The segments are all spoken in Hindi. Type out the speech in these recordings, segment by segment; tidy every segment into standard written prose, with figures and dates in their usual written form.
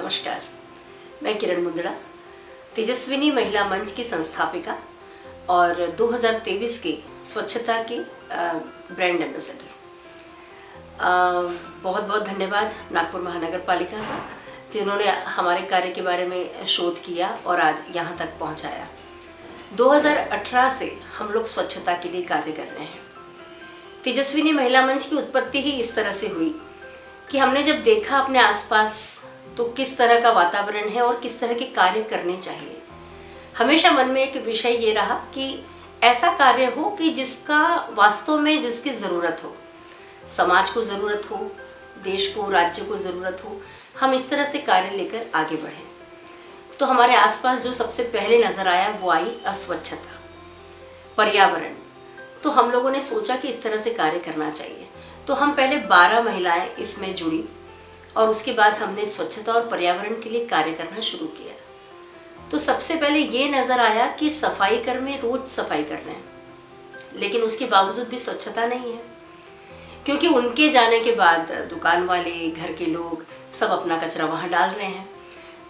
नमस्कार, मैं किरण मुंदड़ा, तेजस्विनी महिला मंच की संस्थापिका और 2023 की स्वच्छता की ब्रांड एम्बेसडर। बहुत बहुत धन्यवाद नागपुर महानगर पालिका का, जिन्होंने हमारे कार्य के बारे में शोध किया और आज यहाँ तक पहुँचाया। 2018 से हम लोग स्वच्छता के लिए कार्य कर रहे हैं। तेजस्विनी महिला मंच की उत्पत्ति ही इस तरह से हुई कि हमने जब देखा अपने आसपास तो किस तरह का वातावरण है और किस तरह के कार्य करने चाहिए। हमेशा मन में एक विषय ये रहा कि ऐसा कार्य हो कि जिसका वास्तव में जिसकी ज़रूरत हो, समाज को ज़रूरत हो, देश को, राज्य को ज़रूरत हो, हम इस तरह से कार्य लेकर आगे बढ़ें। तो हमारे आसपास जो सबसे पहले नज़र आया वो आई अस्वच्छता, पर्यावरण। तो हम लोगों ने सोचा कि इस तरह से कार्य करना चाहिए। तो हम पहले 12 महिलाएं इसमें जुड़ी और उसके बाद हमने स्वच्छता और पर्यावरण के लिए कार्य करना शुरू किया। तो सबसे पहले ये नज़र आया कि सफाई कर्मी रोज सफाई कर रहे हैं, लेकिन उसके बावजूद भी स्वच्छता नहीं है, क्योंकि उनके जाने के बाद दुकान वाले, घर के लोग सब अपना कचरा वहाँ डाल रहे हैं।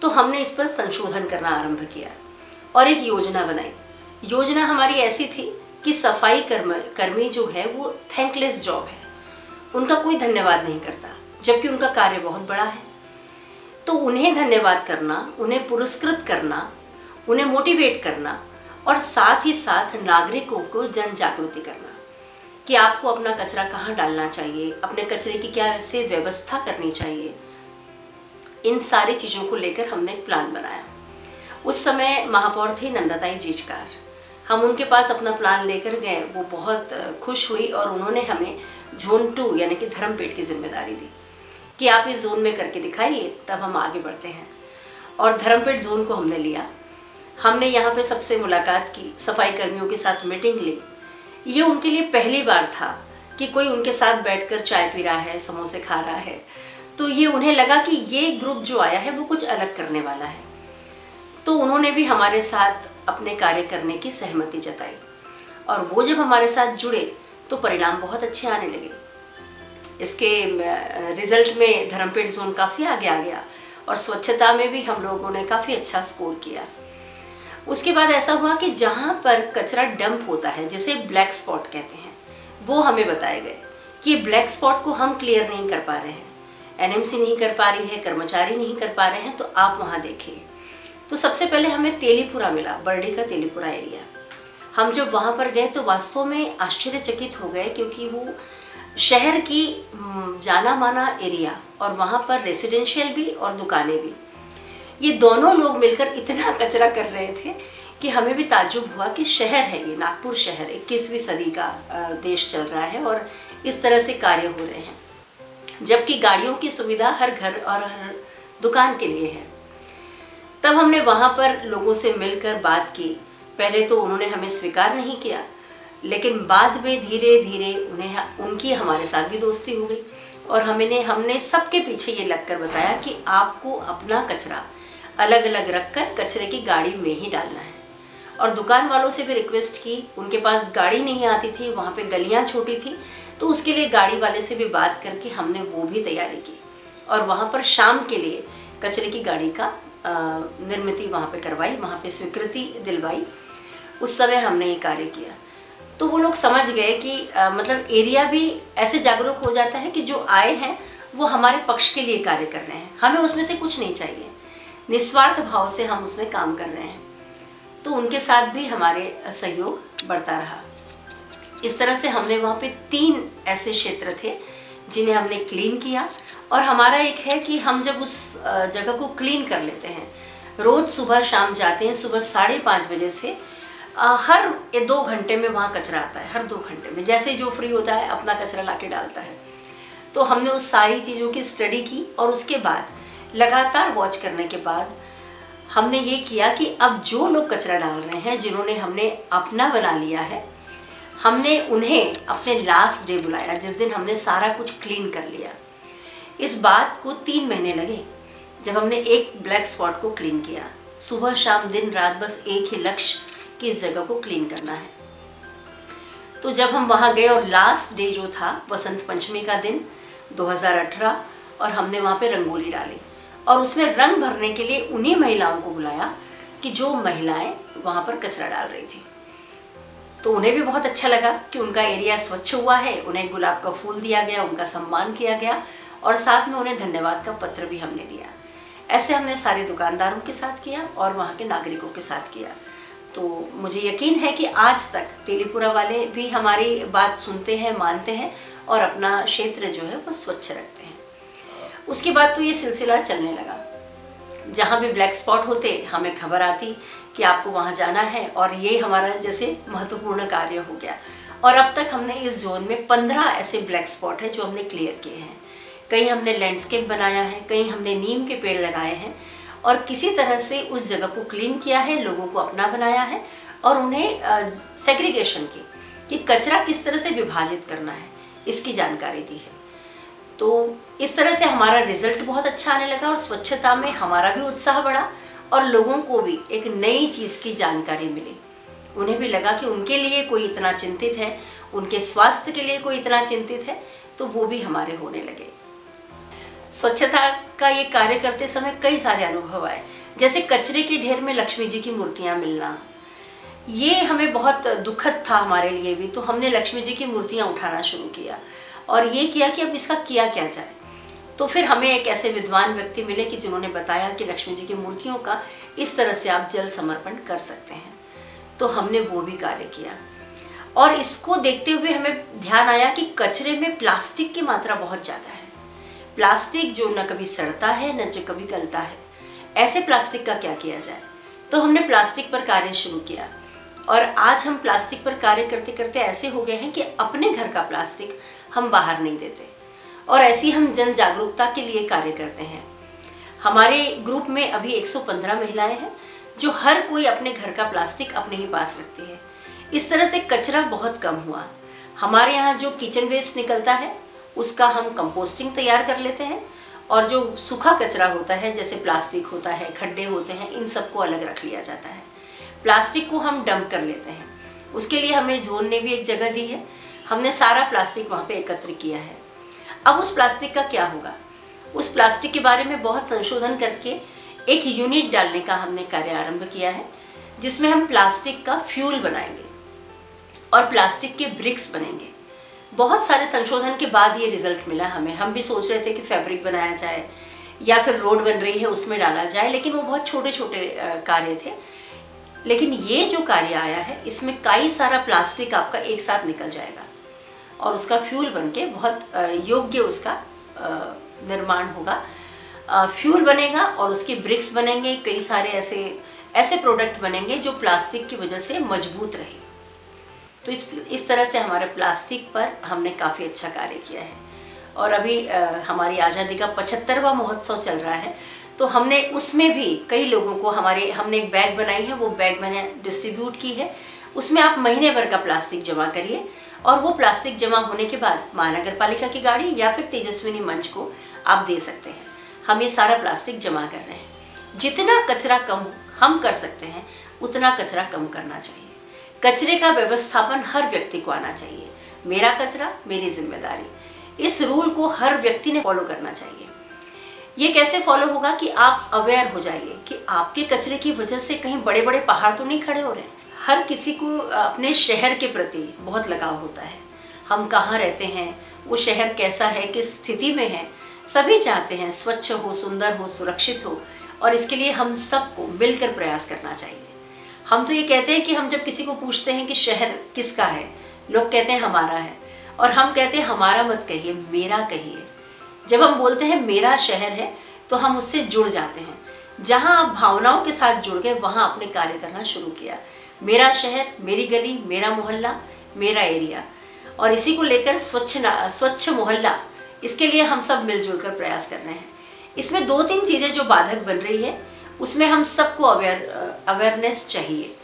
तो हमने इस पर संशोधन करना आरंभ किया और एक योजना बनाई। योजना हमारी ऐसी थी कि सफाई कर्मी जो है वो थैंकलेस जॉब है, उनका कोई धन्यवाद नहीं करता, जबकि उनका कार्य बहुत बड़ा है। तो उन्हें धन्यवाद करना, उन्हें पुरस्कृत करना, उन्हें मोटिवेट करना और साथ ही साथ नागरिकों को जन जागृति करना कि आपको अपना कचरा कहाँ डालना चाहिए, अपने कचरे की क्या से व्यवस्था करनी चाहिए। इन सारी चीज़ों को लेकर हमने एक प्लान बनाया। उस समय महापौर थी नंदाताई जीचकार। हम उनके पास अपना प्लान लेकर गए, वो बहुत खुश हुई और उन्होंने हमें जोन 2 यानी कि धर्मपेट की जिम्मेदारी दी कि आप इस जोन में करके दिखाइए, तब हम आगे बढ़ते हैं। और धर्मपेट जोन को हमने लिया। हमने यहाँ पे सबसे मुलाकात की, सफाई कर्मियों के साथ मीटिंग ली। ये उनके लिए पहली बार था कि कोई उनके साथ बैठकर चाय पी रहा है, समोसे खा रहा है। तो ये उन्हें लगा कि ये ग्रुप जो आया है वो कुछ अलग करने वाला है। तो उन्होंने भी हमारे साथ अपने कार्य करने की सहमति जताई और वो जब हमारे साथ जुड़े तो परिणाम बहुत अच्छे आने लगे। इसके रिजल्ट में धर्मपेट जोन काफ़ी आगे आ गया और स्वच्छता में भी हम लोगों ने काफ़ी अच्छा स्कोर किया। उसके बाद ऐसा हुआ कि जहाँ पर कचरा डंप होता है, जिसे ब्लैक स्पॉट कहते हैं, वो हमें बताए गए कि ब्लैक स्पॉट को हम क्लियर नहीं कर पा रहे हैं, एनएमसी नहीं कर पा रही है, कर्मचारी नहीं कर पा रहे हैं, तो आप वहाँ देखिए। तो सबसे पहले हमें तेलीपुरा मिला, बर्डी का तेलीपुरा एरिया। हम जब वहाँ पर गए तो वास्तव में आश्चर्यचकित हो गए, क्योंकि वो शहर की जाना माना एरिया और वहाँ पर रेसिडेंशियल भी और दुकानें भी, ये दोनों लोग मिलकर इतना कचरा कर रहे थे कि हमें भी ताज्जुब हुआ कि शहर है ये, नागपुर शहर 21वीं सदी का देश चल रहा है और इस तरह से कार्य हो रहे हैं, जबकि गाड़ियों की सुविधा हर घर और हर दुकान के लिए है। तब हमने वहाँ पर लोगों से मिलकर बात की। पहले तो उन्होंने हमें स्वीकार नहीं किया, लेकिन बाद में धीरे धीरे उनकी हमारे साथ भी दोस्ती हो गई और हमने सबके पीछे ये लगकर बताया कि आपको अपना कचरा अलग अलग रखकर कचरे की गाड़ी में ही डालना है। और दुकान वालों से भी रिक्वेस्ट की, उनके पास गाड़ी नहीं आती थी, वहाँ पे गलियाँ छोटी थी, तो उसके लिए गाड़ी वाले से भी बात करके हमने वो भी तैयारी की और वहाँ पर शाम के लिए कचरे की गाड़ी का निर्मित वहाँ पे करवाई, वहाँ पे स्वीकृति दिलवाई। उस समय हमने ये कार्य किया। तो वो लोग समझ गए कि मतलब एरिया भी ऐसे जागरूक हो जाता है कि जो आए हैं वो हमारे पक्ष के लिए कार्य कर रहे हैं, हमें उसमें से कुछ नहीं चाहिए, निस्वार्थ भाव से हम उसमें काम कर रहे हैं। तो उनके साथ भी हमारे सहयोग बढ़ता रहा। इस तरह से हमने वहाँ पे 3 ऐसे क्षेत्र थे जिन्हें हमने क्लीन किया। और हमारा एक है कि हम जब उस जगह को क्लीन कर लेते हैं, रोज़ सुबह शाम जाते हैं, सुबह 5:30 बजे से हर 2 घंटे में वहाँ कचरा आता है। हर 2 घंटे में जैसे जो फ्री होता है अपना कचरा लाके डालता है। तो हमने उस सारी चीज़ों की स्टडी की और उसके बाद लगातार वॉच करने के बाद हमने ये किया कि अब जो लोग कचरा डाल रहे हैं, जिन्होंने हमने अपना बना लिया है, हमने उन्हें अपने लास्ट डे बुलाया, जिस दिन हमने सारा कुछ क्लीन कर लिया। इस बात को 3 महीने लगे जब हमने एक ब्लैक स्पॉट को क्लीन किया। सुबह शाम दिन रात बस एक ही लक्ष्य कि इस जगह को क्लीन करना है। तो जब हम वहाँ गए और लास्ट डे जो था वसंत पंचमी का दिन 2018, और हमने वहाँ पे रंगोली डाली और उसमें रंग भरने के लिए उन्हीं महिलाओं को बुलाया कि जो महिलाएं वहाँ पर कचरा डाल रही थी। तो उन्हें भी बहुत अच्छा लगा कि उनका एरिया स्वच्छ हुआ है, उन्हें गुलाब का फूल दिया गया, उनका सम्मान किया गया और साथ में उन्हें धन्यवाद का पत्र भी हमने दिया। ऐसे हमने सारे दुकानदारों के साथ किया और वहाँ के नागरिकों के साथ किया। तो मुझे यकीन है कि आज तक तेलीपुरा वाले भी हमारी बात सुनते हैं, मानते हैं और अपना क्षेत्र जो है वो स्वच्छ रखते हैं। उसके बाद तो ये सिलसिला चलने लगा, जहाँ भी ब्लैक स्पॉट होते हमें खबर आती कि आपको वहाँ जाना है और ये हमारा जैसे महत्वपूर्ण कार्य हो गया। और अब तक हमने इस जोन में 15 ऐसे ब्लैक स्पॉट हैं जो हमने क्लियर किए हैं। कहीं हमने लैंडस्केप बनाया है, कहीं हमने नीम के पेड़ लगाए हैं और किसी तरह से उस जगह को क्लीन किया है, लोगों को अपना बनाया है और उन्हें सेग्रीगेशन की कि कचरा किस तरह से विभाजित करना है इसकी जानकारी दी है। तो इस तरह से हमारा रिजल्ट बहुत अच्छा आने लगा और स्वच्छता में हमारा भी उत्साह बढ़ा और लोगों को भी एक नई चीज़ की जानकारी मिली। उन्हें भी लगा कि उनके लिए कोई इतना चिंतित है, उनके स्वास्थ्य के लिए कोई इतना चिंतित है, तो वो भी हमारे होने लगे। स्वच्छता का ये कार्य करते समय कई सारे अनुभव आए, जैसे कचरे के ढेर में लक्ष्मी जी की मूर्तियाँ मिलना। ये हमें बहुत दुखद था हमारे लिए भी, तो हमने लक्ष्मी जी की मूर्तियाँ उठाना शुरू किया और ये किया कि अब इसका किया क्या जाए। तो फिर हमें एक ऐसे विद्वान व्यक्ति मिले कि जिन्होंने बताया कि लक्ष्मी जी की मूर्तियों का इस तरह से आप जल समर्पण कर सकते हैं। तो हमने वो भी कार्य किया और इसको देखते हुए हमें ध्यान आया कि कचरे में प्लास्टिक की मात्रा बहुत ज़्यादा है। प्लास्टिक जो न कभी सड़ता है न जो कभी गलता है, ऐसे प्लास्टिक का क्या किया जाए। तो हमने प्लास्टिक पर कार्य शुरू किया और आज हम प्लास्टिक पर कार्य करते करते ऐसे हो गए हैं कि अपने घर का प्लास्टिक हम बाहर नहीं देते और ऐसी हम जन जागरूकता के लिए कार्य करते हैं। हमारे ग्रुप में अभी 115 महिलाएं हैं जो हर कोई अपने घर का प्लास्टिक अपने ही पास रखती है। इस तरह से कचरा बहुत कम हुआ। हमारे यहाँ जो किचन वेस्ट निकलता है उसका हम कंपोस्टिंग तैयार कर लेते हैं और जो सूखा कचरा होता है जैसे प्लास्टिक होता है, खड्डे होते हैं, इन सबको अलग रख लिया जाता है। प्लास्टिक को हम डंप कर लेते हैं। उसके लिए हमें जोन ने भी एक जगह दी है, हमने सारा प्लास्टिक वहाँ पे एकत्र किया है। अब उस प्लास्टिक का क्या होगा, उस प्लास्टिक के बारे में बहुत संशोधन करके एक यूनिट डालने का हमने कार्य आरंभ किया है, जिसमें हम प्लास्टिक का फ्यूल बनाएंगे और प्लास्टिक के ब्रिक्स बनेंगे। बहुत सारे संशोधन के बाद ये रिजल्ट मिला हमें। हम भी सोच रहे थे कि फैब्रिक बनाया जाए या फिर रोड बन रही है उसमें डाला जाए, लेकिन वो बहुत छोटे छोटे कार्य थे। लेकिन ये जो कार्य आया है इसमें कई सारा प्लास्टिक आपका एक साथ निकल जाएगा और उसका फ्यूल बनके बहुत योग्य उसका निर्माण होगा। फ्यूल बनेगा और उसके ब्रिक्स बनेंगे, कई सारे ऐसे प्रोडक्ट बनेंगे जो प्लास्टिक की वजह से मजबूत रहे। तो इस तरह से हमारे प्लास्टिक पर हमने काफ़ी अच्छा कार्य किया है। और अभी हमारी आज़ादी का 75वां महोत्सव चल रहा है, तो हमने उसमें भी कई लोगों को हमने एक बैग बनाई है, वो बैग मैंने डिस्ट्रीब्यूट की है। उसमें आप महीने भर का प्लास्टिक जमा करिए और वो प्लास्टिक जमा होने के बाद महानगर पालिका की गाड़ी या फिर तेजस्विनी मंच को आप दे सकते हैं। हम ये सारा प्लास्टिक जमा कर रहे हैं। जितना कचरा कम हम कर सकते हैं उतना कचरा कम करना चाहिए। कचरे का व्यवस्थापन हर व्यक्ति को आना चाहिए। मेरा कचरा मेरी जिम्मेदारी, इस रूल को हर व्यक्ति ने फॉलो करना चाहिए। ये कैसे फॉलो होगा कि आप अवेयर हो जाइए कि आपके कचरे की वजह से कहीं बड़े बड़े पहाड़ तो नहीं खड़े हो रहे हैं। हर किसी को अपने शहर के प्रति बहुत लगाव होता है। हम कहाँ रहते हैं, वो शहर कैसा है, किस स्थिति में है, सभी चाहते हैं स्वच्छ हो, सुंदर हो, सुरक्षित हो और इसके लिए हम सबको मिलकर प्रयास करना चाहिए। हम तो ये कहते हैं कि हम जब किसी को पूछते हैं कि शहर किसका है, लोग कहते हैं हमारा है और हम कहते हैं हमारा मत कहिए, मेरा कहिए। जब हम बोलते हैं मेरा शहर है तो हम उससे जुड़ जाते हैं। जहाँ आप भावनाओं के साथ जुड़ गए वहाँ आपने कार्य करना शुरू किया। मेरा शहर, मेरी गली, मेरा मोहल्ला, मेरा एरिया, और इसी को लेकर स्वच्छ मोहल्ला, इसके लिए हम सब मिलजुल कर प्रयास कर रहे हैं। इसमें 2-3 चीज़ें जो बाधक बन रही है उसमें हम सबको अवेयरनेस चाहिए।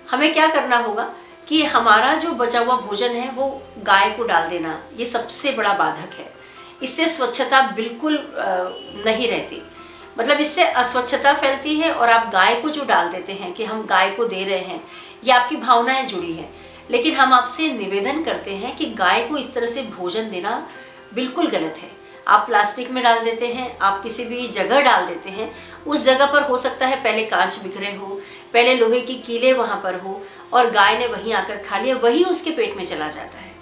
हमें क्या करना होगा कि हमारा जो बचा हुआ भोजन है वो गाय को डाल देना, ये सबसे बड़ा बाधक है। इससे स्वच्छता बिल्कुल नहीं रहती, मतलब इससे अस्वच्छता फैलती है और आप गाय को जो डाल देते हैं कि हम गाय को दे रहे हैं, ये आपकी भावनाएं जुड़ी हैं। लेकिन हम आपसे निवेदन करते हैं कि गाय को इस तरह से भोजन देना बिल्कुल गलत है। आप प्लास्टिक में डाल देते हैं, आप किसी भी जगह डाल देते हैं, उस जगह पर हो सकता है पहले कांच बिखरे हो, पहले लोहे की कीलें वहाँ पर हो और गाय ने वहीं आकर खा लिया, वही उसके पेट में चला जाता है।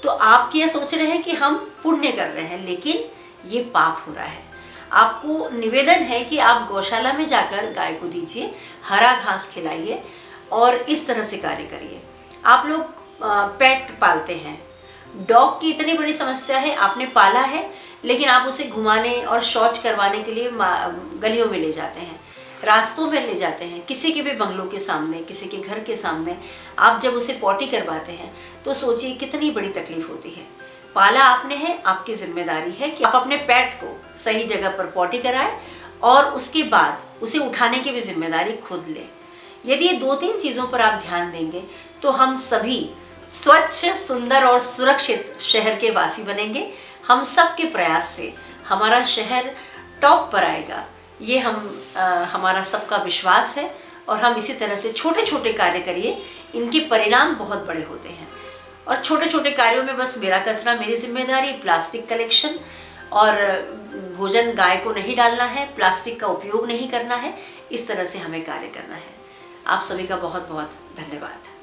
तो आप क्या सोच रहे हैं कि हम पुण्य कर रहे हैं, लेकिन ये पाप हो रहा है। आपको निवेदन है कि आप गौशाला में जाकर गाय को दीजिए, हरा घास खिलाइए और इस तरह से कार्य करिए। आप लोग पेट पालते हैं, डॉग की इतनी बड़ी समस्या है, आपने पाला है, लेकिन आप उसे घुमाने और शौच करवाने के लिए गलियों में ले जाते हैं, रास्तों में ले जाते हैं, किसी के भी बंगलों के सामने, किसी के घर के सामने आप जब उसे पॉटी करवाते हैं तो सोचिए कितनी बड़ी तकलीफ होती है। पाला आपने है, आपकी जिम्मेदारी है कि आप अपने पेट को सही जगह पर पॉटी कराएं और उसके बाद उसे उठाने की भी जिम्मेदारी खुद लें। यदि ये 2-3 चीज़ों पर आप ध्यान देंगे तो हम सभी स्वच्छ, सुंदर और सुरक्षित शहर के वासी बनेंगे। हम सब के प्रयास से हमारा शहर टॉप पर आएगा, ये हमारा सबका विश्वास है। और हम इसी तरह से छोटे छोटे कार्य करिए, इनके परिणाम बहुत बड़े होते हैं। और छोटे छोटे कार्यों में बस मेरा कचरा मेरी जिम्मेदारी, प्लास्टिक कलेक्शन और भोजन गाय को नहीं डालना है, प्लास्टिक का उपयोग नहीं करना है, इस तरह से हमें कार्य करना है। आप सभी का बहुत बहुत धन्यवाद।